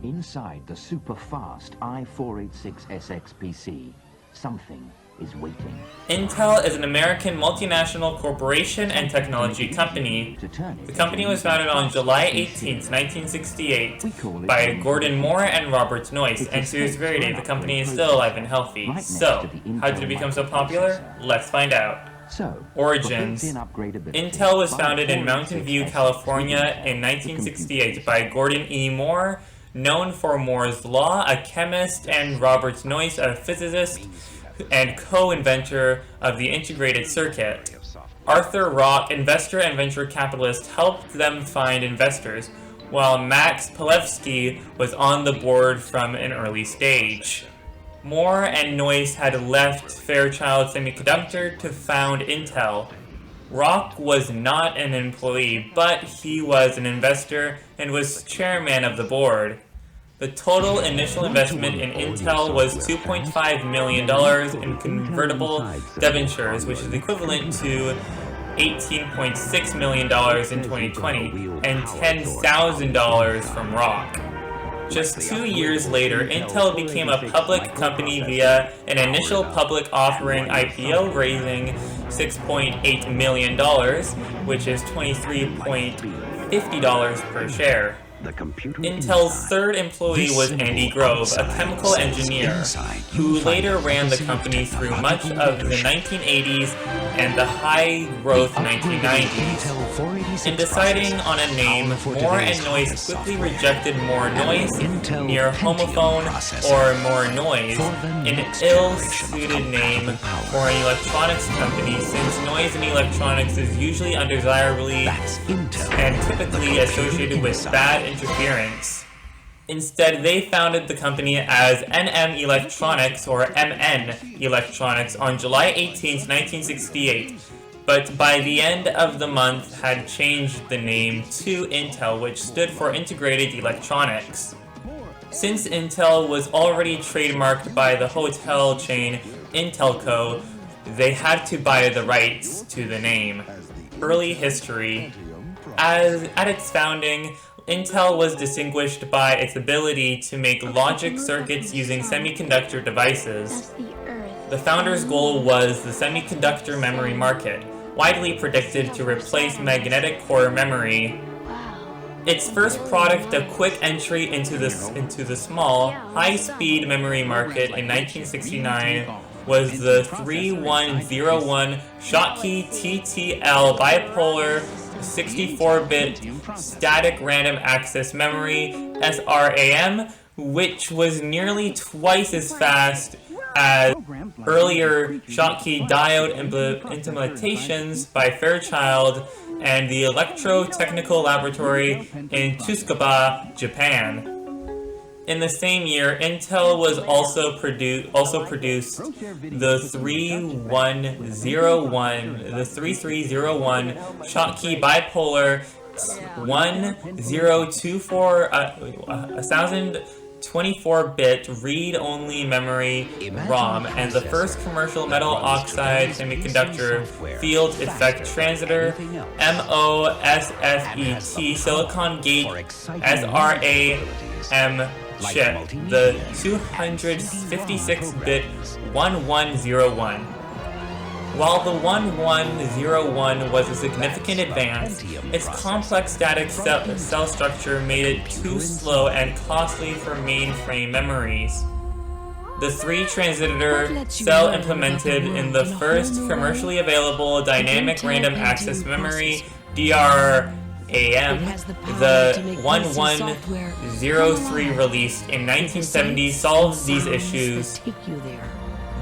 Inside the super-fast i486SX PC, something is waiting. Intel is an American multinational corporation and technology company. The company was founded on July 18, 1968 by Gordon Moore and Robert Noyce, and to this very day the company is still alive and healthy. So, how did it become so popular? Let's find out. Origins. Intel was founded in Mountain View, California in 1968 by Gordon E. Moore, known for Moore's Law, a chemist, and Robert Noyce, a physicist and co-inventor of the integrated circuit. Arthur Rock, investor and venture capitalist, helped them find investors, while Max Palevsky was on the board from an early stage. Moore and Noyce had left Fairchild Semiconductor to found Intel. Rock was not an employee, but he was an investor and was chairman of the board. The total initial investment in Intel was $2.5 million in convertible debentures, which is equivalent to $18.6 million in 2020, and $10,000 from Rock. Just 2 years later, Intel became a public company via an initial public offering IPO, raising $6.8 million, which is $23.50 per share. Intel's third employee was Andy Grove, a chemical engineer, who later ran the company through much of the 1980s and the high-growth 1990s. In deciding on a name, Moore and Noyce quickly rejected More Noise, near homophone, or More Noise, an ill-suited name for an electronics company, since noise in electronics is usually undesirably and typically associated with bad interference. Instead, they founded the company as NM Electronics, or MN Electronics, on July 18, 1968, but by the end of the month had changed the name to Intel, which stood for Integrated Electronics. Since Intel was already trademarked by the hotel chain Intelco, they had to buy the rights to the name. Early history. At its founding, Intel was distinguished by its ability to make logic circuits using semiconductor devices. The founders' goal was the semiconductor memory market, widely predicted to replace magnetic core memory. Its first product, a quick entry into the small, high-speed memory market in 1969, was the 3101 Schottky TTL bipolar 64-bit static random access memory, SRAM, which was nearly twice as fast as earlier Schottky diode implementations by Fairchild and the Electro-Technical Laboratory in Tsukuba, Japan. In the same year, Intel was also produced the 3301 Schottky bipolar 1024 1024-bit read-only memory ROM, and the first commercial metal oxide semiconductor field effect transistor MOSFET silicon gate SRAM chip, the 256-bit 1101. While the 1101 was a significant advance, its complex static cell structure made it too slow and costly for mainframe memories. The 3-transistor cell implemented in the first commercially available dynamic random access memory, DRAM, the 1103 released in 1970 solved these issues.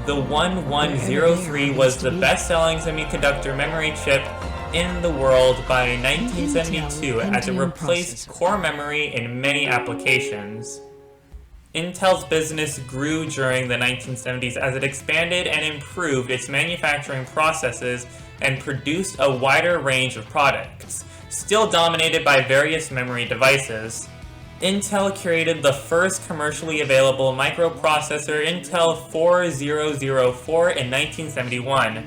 The 1103 was the best-selling semiconductor memory chip in the world by 1972, as it replaced core memory in many applications. Intel's business grew during the 1970s as it expanded and improved its manufacturing processes and produced a wider range of products, still dominated by various memory devices. Intel created the first commercially available microprocessor, Intel 4004, in 1971.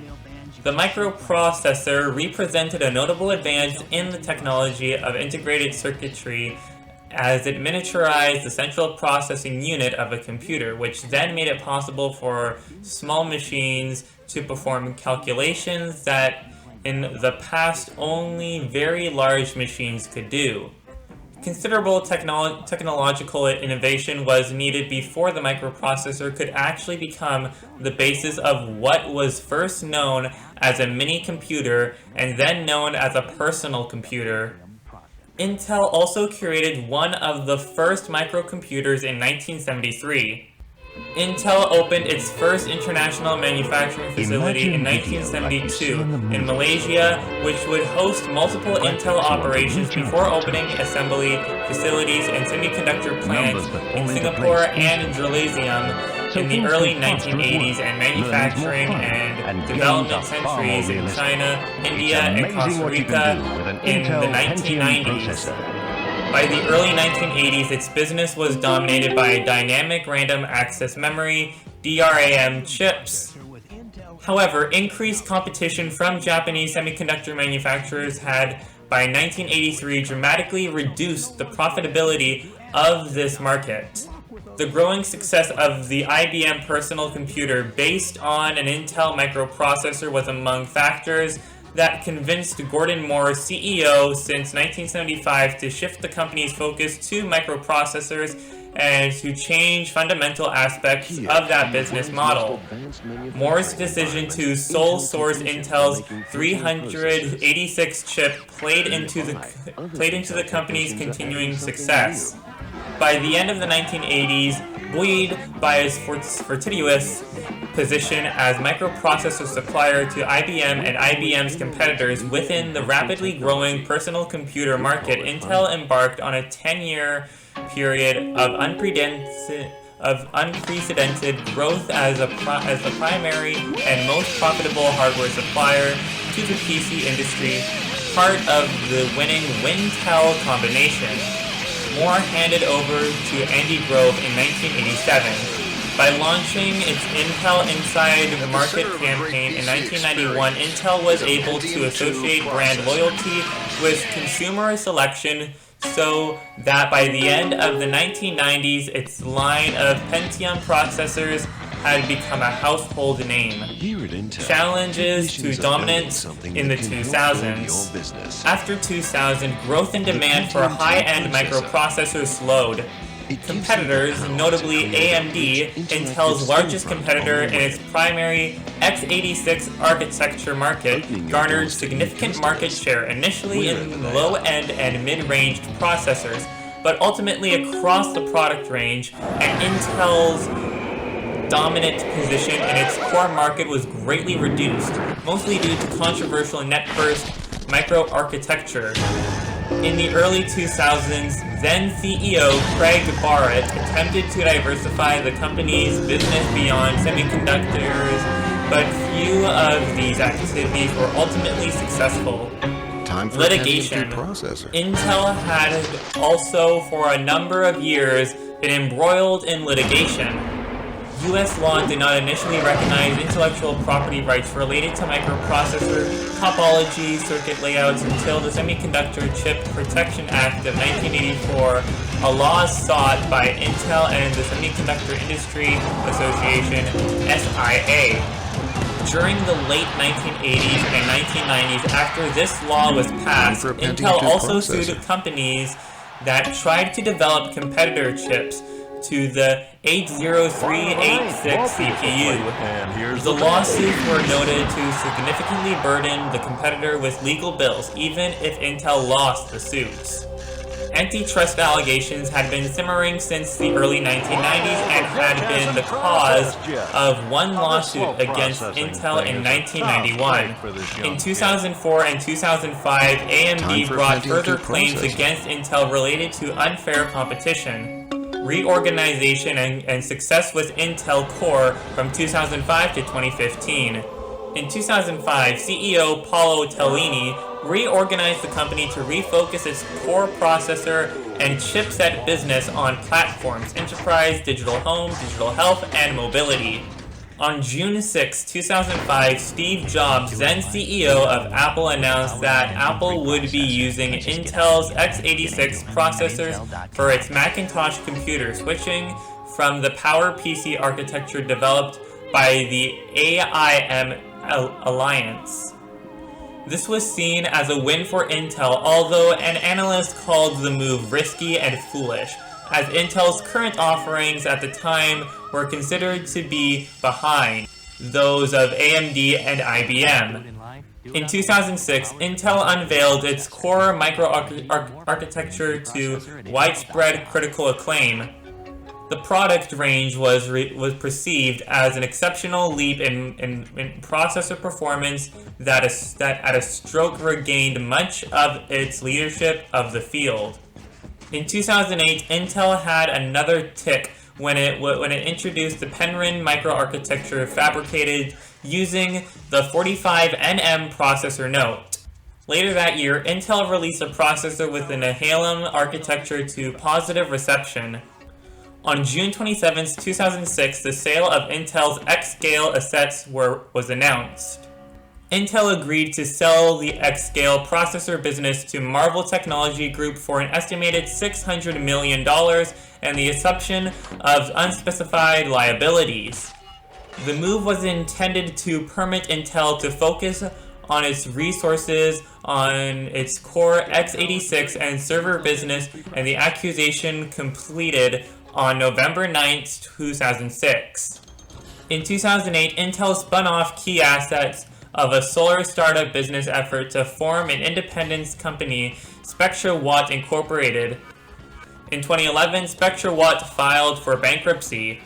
The microprocessor represented a notable advance in the technology of integrated circuitry as it miniaturized the central processing unit of a computer, which then made it possible for small machines to perform calculations that in the past only very large machines could do. Considerable technological innovation was needed before the microprocessor could actually become the basis of what was first known as a mini computer and then known as a personal computer. Intel also created one of the first microcomputers in 1973. Intel opened its first international manufacturing facility in 1972 in Malaysia, which would host multiple Intel operations before opening assembly facilities and semiconductor plants in Singapore and Malaysia in the early 1980s, and manufacturing and development centers in China, India, and Costa Rica in the 1990s. By the early 1980s, its business was dominated by dynamic random access memory, DRAM chips. However, increased competition from Japanese semiconductor manufacturers had, by 1983, dramatically reduced the profitability of this market. The growing success of the IBM personal computer based on an Intel microprocessor was among factors that convinced Gordon Moore, CEO since 1975, to shift the company's focus to microprocessors and to change fundamental aspects of that business model. Moore's decision to sole source Intel's 386 chip played into the company's continuing success. By the end of the 1980s, buoyed by his fortuitous position as microprocessor supplier to IBM and IBM's competitors within the rapidly growing personal computer market, Intel embarked on a 10-year period of unprecedented growth as the primary and most profitable hardware supplier to the PC industry, part of the winning Wintel combination. Moore handed over to Andy Grove in 1987. By launching its Intel Inside the Market campaign in 1991, Intel was able to associate brand loyalty with consumer selection, so that by the end of the 1990s, its line of Pentium processors had become a household name. Challenges to dominance in the 2000s. After 2000, growth and demand for high-end microprocessors slowed. Competitors, notably AMD, Intel's largest competitor in its primary x86 architecture market, garnered significant market share initially in low-end and mid-range processors, but ultimately across the product range, and Intel's dominant position in its core market was greatly reduced, mostly due to controversial net-first microarchitecture. In the early 2000s, then CEO Craig Barrett attempted to diversify the company's business beyond semiconductors, but few of these activities were ultimately successful. Litigation. Intel had also, for a number of years, been embroiled in litigation. U.S. law did not initially recognize intellectual property rights related to microprocessor topology circuit layouts until the Semiconductor Chip Protection Act of 1984, a law sought by Intel and the Semiconductor Industry Association, SIA. During the late 1980s and 1990s, after this law was passed, Intel also sued companies that tried to develop competitor chips to the 80386 CPU. The lawsuits were noted to significantly burden the competitor with legal bills, even if Intel lost the suits. Antitrust allegations had been simmering since the early 1990s and had been the cause of one lawsuit against Intel in 1991. In 2004 and 2005, AMD brought further claims against Intel related to unfair competition, reorganization, and success with Intel Core from 2005 to 2015. In 2005, CEO Paolo Tellini reorganized the company to refocus its core processor and chipset business on platforms, enterprise, digital home, digital health, and mobility. On June 6, 2005, Steve Jobs, then CEO of Apple, announced that Apple would be using Intel's x86 processors for its Macintosh computer, switching from the PowerPC architecture developed by the AIM Alliance. This was seen as a win for Intel, although an analyst called the move risky and foolish, as Intel's current offerings at the time were considered to be behind those of AMD and IBM. In 2006, Intel unveiled its Core microarchitecture to widespread critical acclaim. The product range was perceived as an exceptional leap in processor performance that at a stroke regained much of its leadership of the field. In 2008, Intel had another tick when it introduced the Penryn microarchitecture fabricated using the 45nm processor node. Later that year, Intel released a processor with an Nehalem architecture to positive reception. On June 27, 2006, the sale of Intel's X-Scale assets was announced. Intel agreed to sell the X-Scale processor business to Marvell Technology Group for an estimated $600 million and the assumption of unspecified liabilities. The move was intended to permit Intel to focus on its resources on its Core x86 and server business, and the acquisition completed on November 9, 2006. In 2008, Intel spun off key assets of a solar startup business effort to form an independent company, Spectra Watt Incorporated. In 2011, Spectra Watt filed for bankruptcy.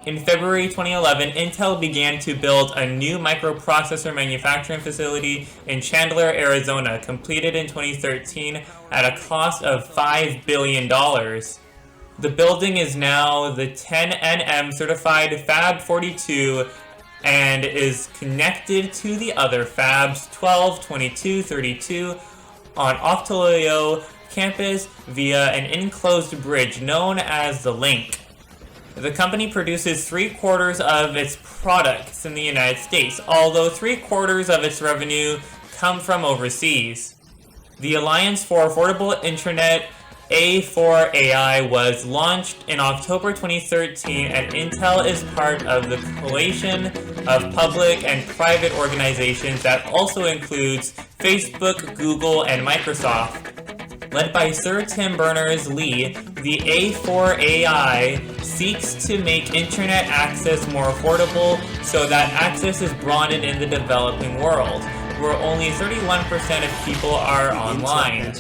In February 2011, Intel began to build a new microprocessor manufacturing facility in Chandler, Arizona, completed in 2013 at a cost of $5 billion. The building is now the 10nm certified Fab 42 and is connected to the other fabs 12, 22, 32 on Octolio campus via an enclosed bridge known as the Link. The company produces 3/4 of its products in the United States, although 3/4 of its revenue come from overseas. The Alliance for Affordable Internet A4AI was launched in October 2013, and Intel is part of the coalition of public and private organizations that also includes Facebook, Google, and Microsoft. Led by Sir Tim Berners-Lee, the A4AI seeks to make internet access more affordable so that access is broadened in the developing world, where only 31% of people are online.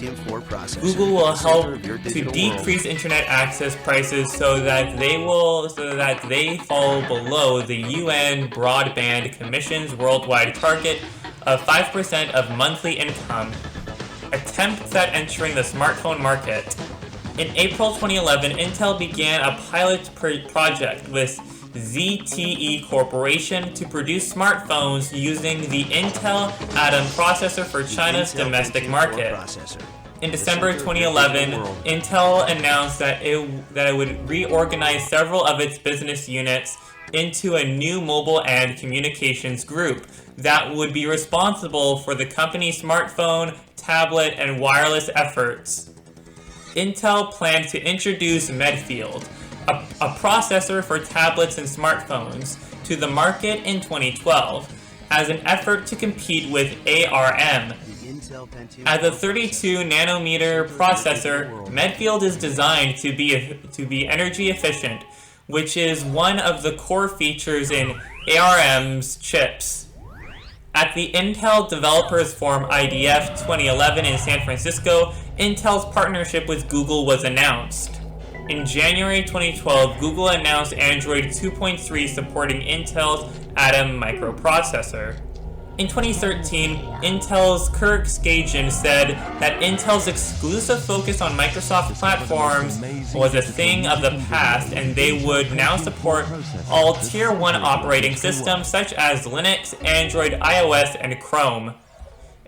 Google will help to decrease internet access prices so that they fall below the UN Broadband Commission's worldwide target of 5% of monthly income. Attempts at entering the smartphone market. In April 2011, Intel began a pilot project with ZTE Corporation to produce smartphones using the Intel Atom processor for China's domestic market. In December 2011, Intel announced that it would reorganize several of its business units into a new mobile and communications group that would be responsible for the company's smartphone, tablet, and wireless efforts. Intel planned to introduce Medfield, a processor for tablets and smartphones, to the market in 2012 as an effort to compete with ARM. As a 32nm processor, Medfield is designed to be energy efficient, which is one of the core features in ARM's chips. At the Intel Developers Forum IDF 2011 in San Francisco, Intel's partnership with Google was announced. In January 2012, Google announced Android 2.3 supporting Intel's Atom microprocessor. In 2013, Intel's Kirk Skagen said that Intel's exclusive focus on Microsoft platforms was a thing of the past, and they would now support all Tier 1 operating systems such as Linux, Android, iOS, and Chrome.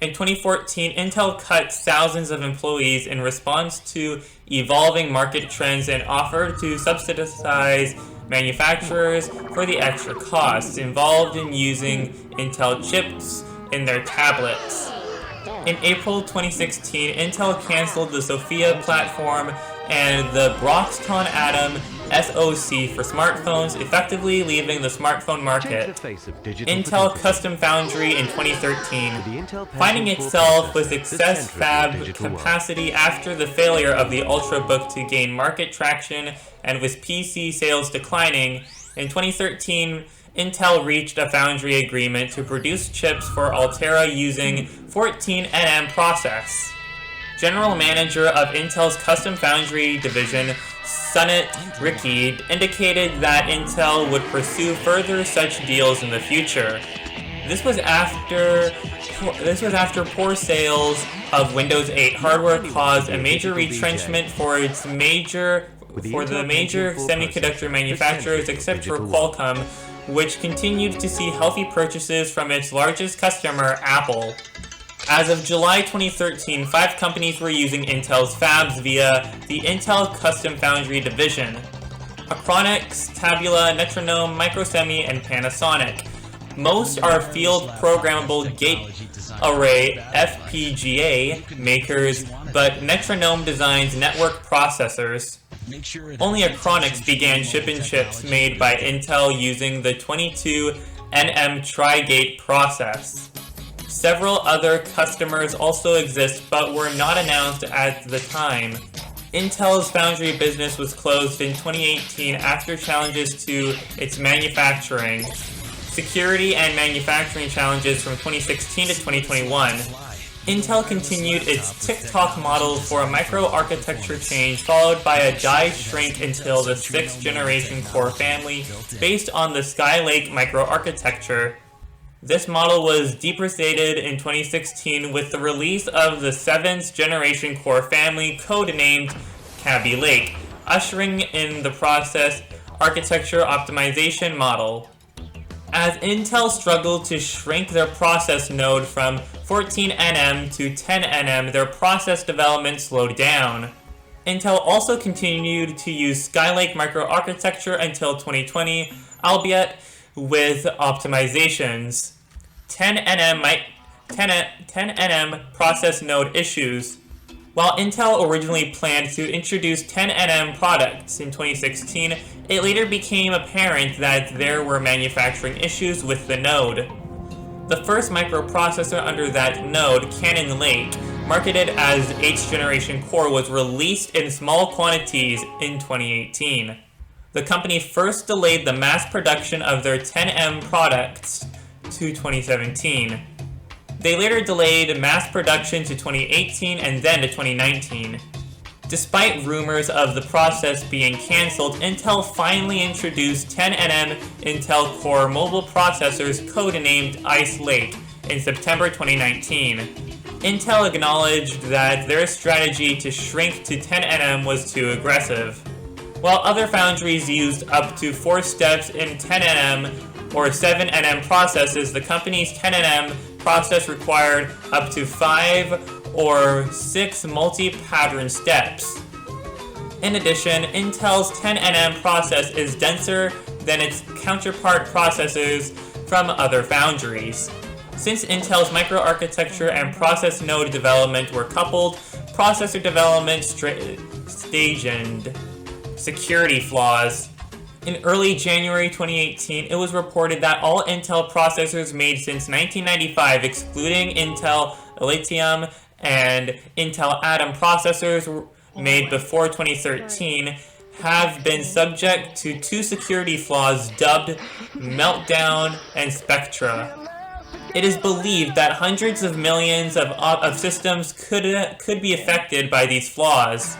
In 2014, Intel cut thousands of employees in response to evolving market trends and offered to subsidize manufacturers for the extra costs involved in using Intel chips in their tablets. In April 2016, Intel canceled the Sophia platform and the Broxton Atom SoC for smartphones, effectively leaving the smartphone market. Intel Custom Foundry in 2013, finding itself with excess fab capacity after the failure of the Ultrabook to gain market traction and with PC sales declining. In 2013, Intel reached a foundry agreement to produce chips for Altera using 14nm process. General Manager of Intel's Custom Foundry division, Sunit Ricky, indicated that Intel would pursue further such deals in the future. This was after poor sales of Windows 8 hardware caused a major retrenchment for the major semiconductor manufacturers except for Qualcomm, which continued to see healthy purchases from its largest customer, Apple. As of July 2013, 5 companies were using Intel's fabs via the Intel Custom Foundry division: Achronix, Tabula, Metronome, Microsemi, and Panasonic. Most are field programmable gate array FPGA makers, but Metronome designs network processors. Only Achronix began shipping chips made by Intel using the 22nm Tri-Gate process. Several other customers also exist but were not announced at the time. Intel's foundry business was closed in 2018 after challenges to its manufacturing, security, and manufacturing challenges from 2016 to 2021. Intel continued its tick-tock model for a microarchitecture change, followed by a die shrink until the 6th generation core family based on the Skylake microarchitecture. This model was depreciated in 2016 with the release of the 7th generation core family, codenamed Kaby Lake, ushering in the process architecture optimization model. As Intel struggled to shrink their process node from 14nm to 10nm, their process development slowed down. Intel also continued to use Skylake microarchitecture until 2020, albeit with optimizations. 10nm process node issues. While Intel originally planned to introduce 10nm products in 2016, it later became apparent that there were manufacturing issues with the node. The first microprocessor under that node, Cannon Lake, marketed as 8th generation core, was released in small quantities in 2018. The company first delayed the mass production of their 10M products to 2017. They later delayed mass production to 2018 and then to 2019. Despite rumors of the process being cancelled, Intel finally introduced 10nm Intel Core mobile processors codenamed Ice Lake in September 2019. Intel acknowledged that their strategy to shrink to 10nm was too aggressive. While other foundries used up to 4 steps in 10nm or 7nm processes, the company's 10nm process required up to 5 or 6 multi-pattern steps. In addition, Intel's 10nm process is denser than its counterpart processors from other foundries. Since Intel's microarchitecture and process node development were coupled, processor development stationed security flaws. In early January 2018, it was reported that all Intel processors made since 1995, excluding Intel Elysium and Intel Atom processors made before 2013, have been subject to 2 security flaws dubbed Meltdown and Spectra. It is believed that hundreds of millions of systems could be affected by these flaws.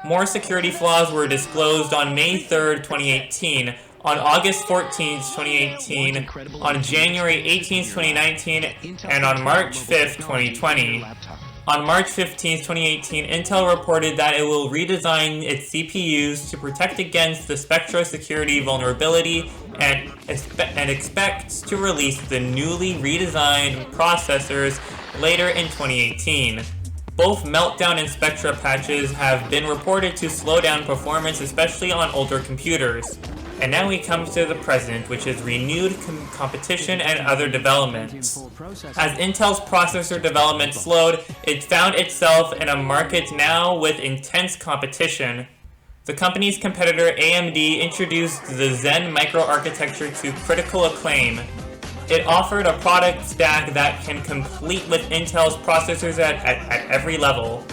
More security flaws were disclosed on May 3, 2018, on August 14, 2018, on January 18, 2019, and on March 5, 2020. On March 15, 2018, Intel reported that it will redesign its CPUs to protect against the Spectra security vulnerability and expects to release the newly redesigned processors later in 2018. Both Meltdown and Spectra patches have been reported to slow down performance, especially on older computers. And now we come to the present, which is renewed competition and other developments. As Intel's processor development slowed, it found itself in a market now with intense competition. The company's competitor AMD introduced the Zen microarchitecture to critical acclaim. It offered a product stack that can compete with Intel's processors at every level.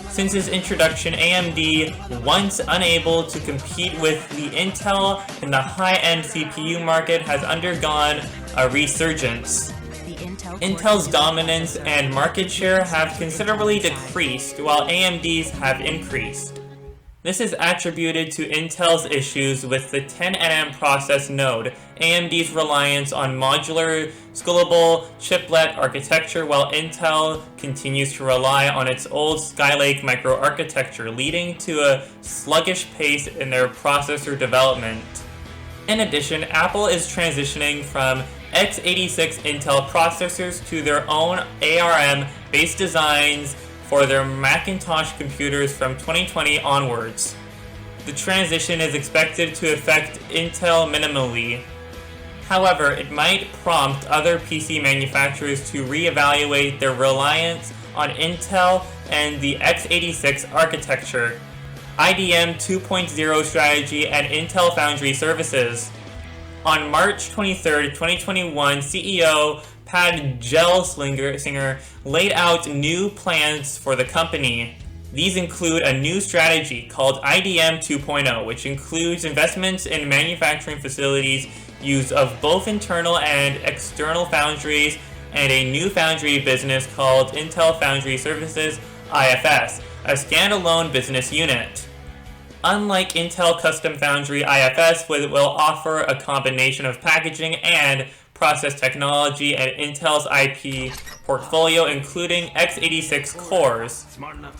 Since its introduction, AMD, once unable to compete with the Intel in the high-end CPU market, has undergone a resurgence. Intel's dominance and market share have considerably decreased, while AMD's have increased. This is attributed to Intel's issues with the 10nm process node, AMD's reliance on modular, scalable chiplet architecture, while Intel continues to rely on its old Skylake microarchitecture, leading to a sluggish pace in their processor development. In addition, Apple is transitioning from x86 Intel processors to their own ARM-based designs for their Macintosh computers from 2020 onwards. The transition is expected to affect Intel minimally. However, it might prompt other PC manufacturers to reevaluate their reliance on Intel and the x86 architecture, IDM 2.0 strategy, and Intel Foundry services. On March 23, 2021, CEO Pat Gelsinger laid out new plans for the company. These include a new strategy called IDM 2.0, which includes investments in manufacturing facilities, use of both internal and external foundries, and a new foundry business called Intel Foundry Services, IFS, a standalone business unit. Unlike Intel Custom Foundry, IFS will offer a combination of packaging and process technology and Intel's IP portfolio, including x86 cores.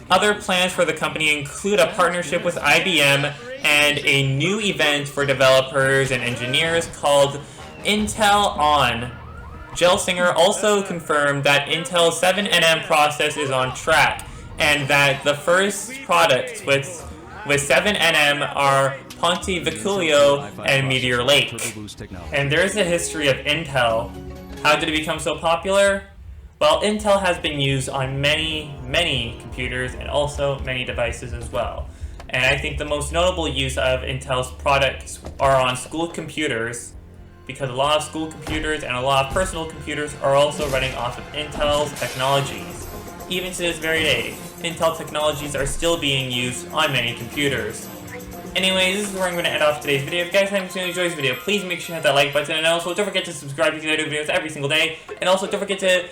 Other plans for the company include a partnership with IBM and a new event for developers and engineers called Intel On. Gelsinger also confirmed that Intel's 7nm process is on track, and that the first products with 7nm are Ponte Vecchio and Meteor Lake. And there is a history of Intel. How did it become so popular? Well, Intel has been used on many computers and also many devices as well. And I think the most notable use of Intel's products are on school computers, because a lot of school computers and a lot of personal computers are also running off of Intel's technologies. Even to this very day, Intel technologies are still being used on many computers. Anyways, this is where I'm going to end off today's video. If you guys haven't enjoyed this video, please make sure to hit that like button, and also don't forget to subscribe because I do videos every single day. And also don't forget to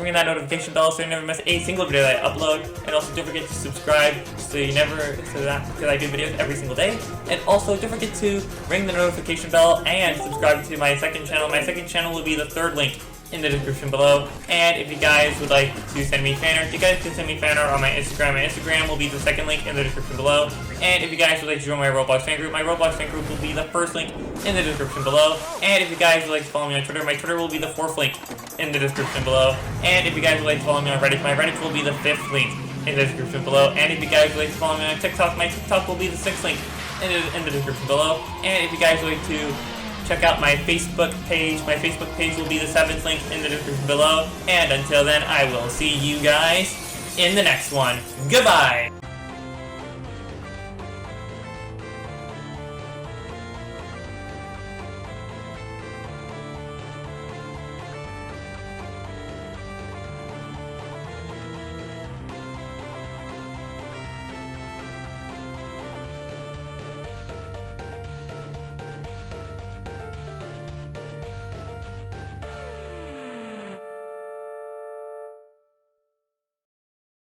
ring that notification bell so you never miss a single video that I upload. And also don't forget to subscribe because I do videos every single day. And also don't forget to ring the notification bell and subscribe to my second channel. My second channel will be the third link in the description below. And if you guys would like to send me fan art, you guys can send me fan art on my Instagram. My Instagram will be the second link in the description below. And if you guys would like to join my Roblox fan group, my Roblox fan group will be the first link in the description below. And if you guys would like to follow me on Twitter, my Twitter will be the fourth link in the description below. And if you guys would like to follow me on Reddit, my Reddit will be the fifth link in the description below. And if you guys would like to follow me on TikTok, my TikTok will be the sixth link in the description below. And if you guys would like to check out my Facebook page will be the seventh link in the description below. And until then, I will see you guys in the next one. Goodbye!